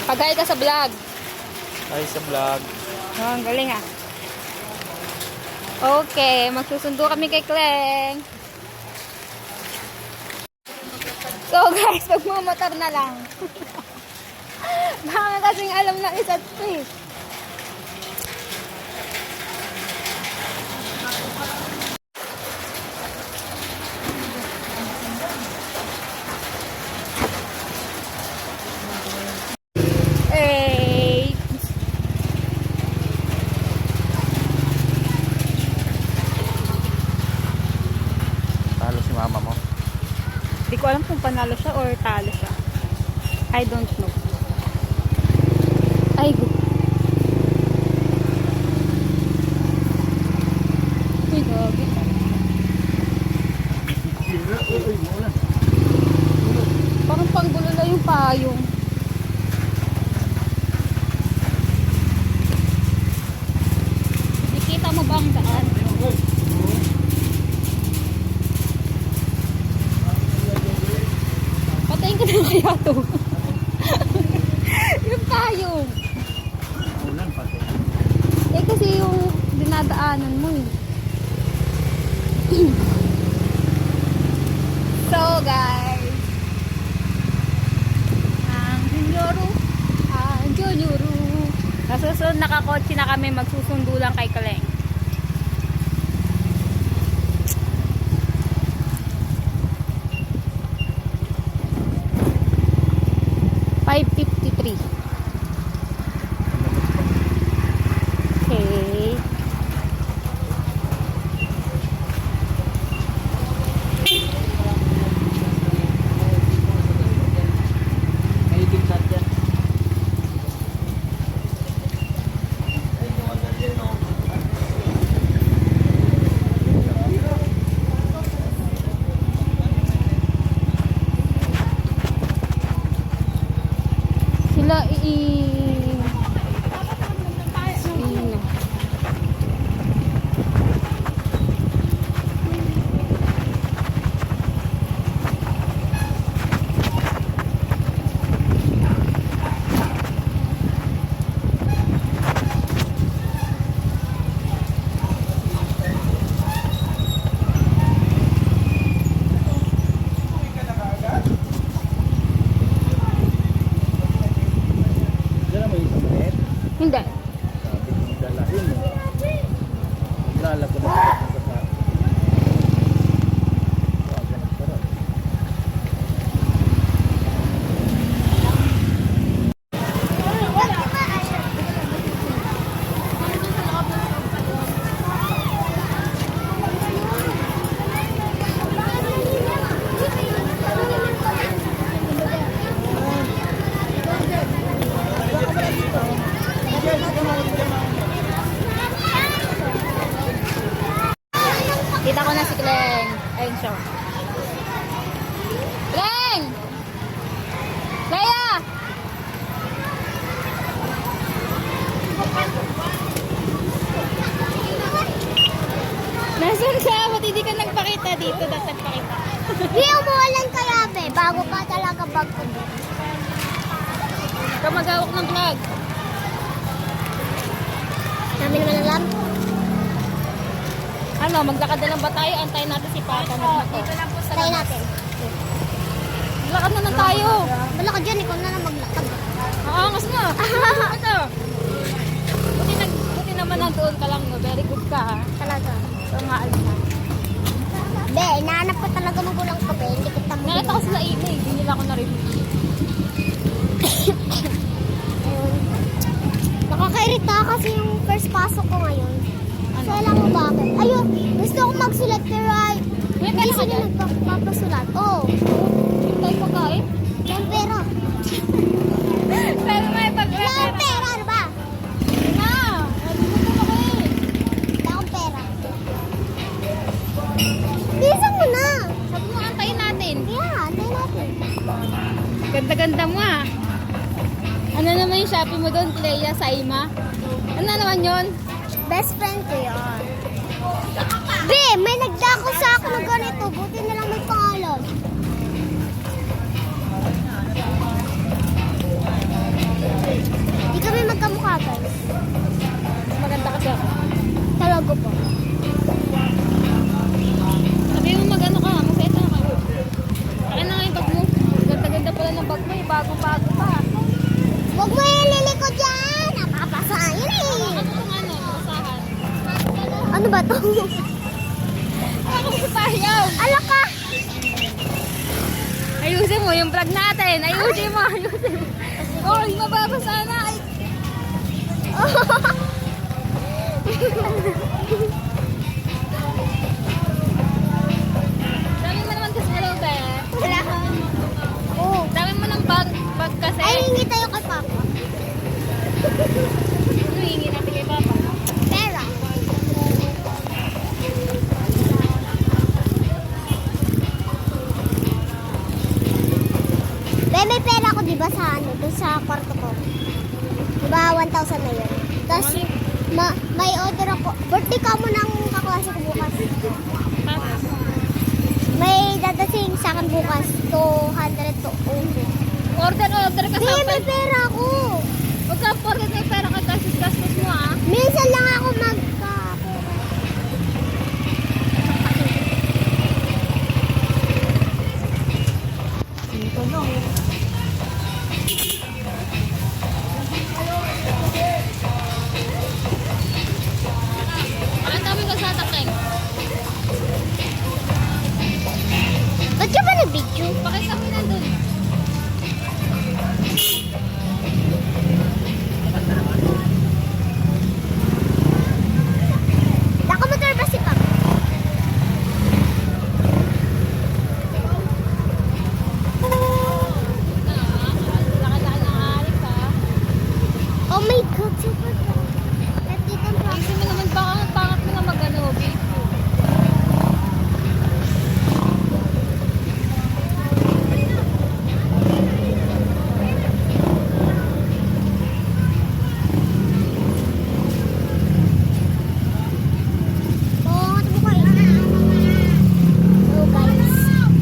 Pagay ka sa vlog. Ay, sa vlog. Oh, ang galing ah. Okay, magsusundo kami kay Kleng. So guys, magmamotor na lang. Baka kasing alam ng isa't eh. Talo si mama mo. Hindi ko alam kung panalo siya or talo siya. I don't know. Ay, go. Uy, gogi. Parang panggulo na yung payong. Nakita mo ba ang daan? Patayin ko na kaya to. Yung payong. Ulan pati. Eh kasi yung dinadaanan mo eh. So guys, ang Junioro. Nasusunod nakakotse na kami, magsusundo lang kay Kaleng. $5.53. Okay. Sila Dala mo yung samlet? hindi. Sabi ko dalahin mo. Lala ko na sa wagan at sarap. Kita ko na si Kleng. Ayun siya. Kleng! Laya! Nasaan ka? Ba't hindi ka nagpakita dito? Dapat nagpakita. Hindi, umuulan kaya, be. Bago pa talaga bag ko. Ikaw mag-awak ng vlog. Sabi naman alam. Ano, maglakad na lang ba tayo? Antayin natin si Papa. Dito lang po Tayo natin. Maglakad na lang tayo. Wala ka dyan, ikaw na lang maglakad. Aangas nga. Ito. Buti naman nandoon ka lang. No? Very good ka ha. Talaga. So nga alam na. Be, inaanap ko talaga magulang ko, be. Hindi kita mo. Nakita ko sila ina eh. Hindi nila ako na-review. Ayun. Nakakairita kasi yung first pasok ko ngayon. So, alam mo bakit? Ayun, gusto ko magsulat pero ay, May hindi pera ka sila dyan? nagpapasulat. Oo. Tayo pagkain? Yung pera. Pero may Wala pagkain. akong pera, ano ba? Na! Nandito ko eh. Wala akong pera. Bilisan mo na. Sabi mo, antayin natin. Yeah, antayin natin. Ganda-ganda mo ah. Ano naman yung Shopee mo doon, Clea, Saima? Ano naman yun? Best friend ko yun. Be, may nagdako sa ako ng ganito. Buti na lang may pangalan. Huwag mo ililikod yan. Napapasahin eh. Ano itong ano? Basahan. Ano ba to? Ako si Payaw. Ala ka. Ayusin mo yung vlog natin. Ayusin mo. Oy, mababasa na. Ay. Dami mo naman kasi hello, be. Wala. Oh. Dami mo ng bag kasi. Ay, hingi tayo kay Papa. Ano hingi natin kay Papa? Pera. May pera ko diba sa ano, dun sa kwarto ko. Diba 1,000 na yun. Tapos, may order ako. Birthday ka mo ng kaklase ko bukas. Tapos, May dadating sa akin bukas. 200 to over. order ka Hindi, sa may pera ako. Huwag ka forget may pera ka gastos mo ah. Minsan lang ako magka-pera. Ang dami ko sa takeng. Ba't ka ba nag-video? Bakit kami nandun? Nakamotor ba si Papa? Laki-laki ng arik ha. Oh my God, super ka. At dito ang Kasi mo naman bakit mo na mag-ano, babe. Oo, ito ko yun. So guys,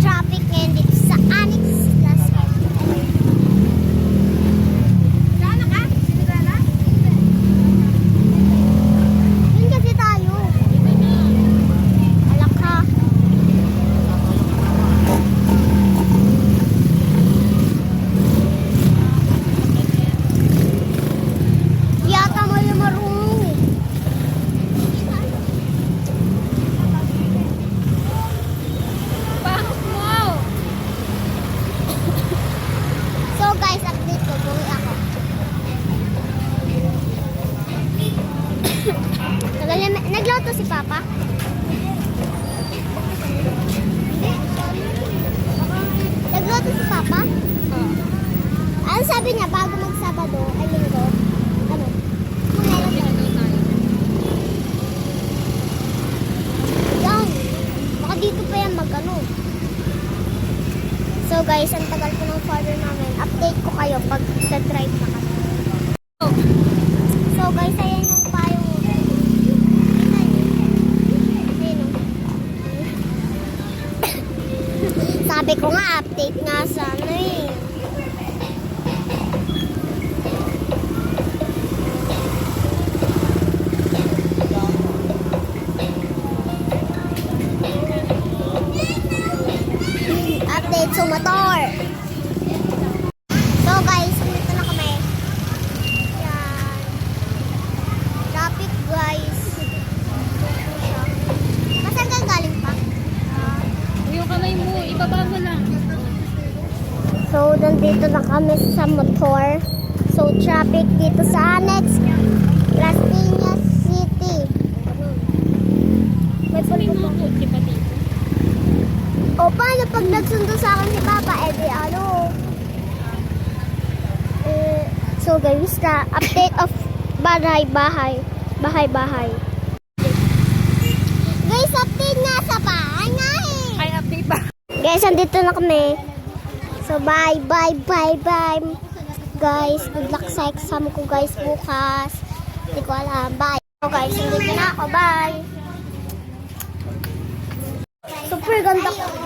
traffic ngayon dito sa Annex Las Vegas. Sana ka? Sinigala? Yun kasi tayo. Alak ka. Yata mo yung marunong eh. Bakit mo? So guys, update ko. Buwi ako. Nagluto si Papa? Nagluto si Papa? Ano sabi niya bago mag-Sabado ay Linggo? Ano? Mangyayari tayo. Yan. Baka dito pa yan mag-ano. So guys, ang tagal ko ng father namin. Update ko kayo pag sa-drive na kami. So guys, ayan yung payong. Ayun o. Sabi ko nga, update nga sana eh. Update sa motor. So guys, dito na kami. Yan. Traffic guys. Masan ka galing pa? Yung kamay mo, ibaba mo lang. So, nandito na kami sa motor. So, traffic dito sa Annex Las Piñas City. May puli mo ako, di ba dito? O, paano pag nagsundo sa akin si Papa? Eh, di ano? So, guys, na update of bahay-bahay. Bahay-bahay. Guys, update nga sa bahay nga eh. Ay, update ba? Guys, andito na kami. So, bye. Guys, good luck sa exam ko, guys, bukas. Hindi ko alam. Bye. So, guys, andito na ako. Bye. Super ganda ko.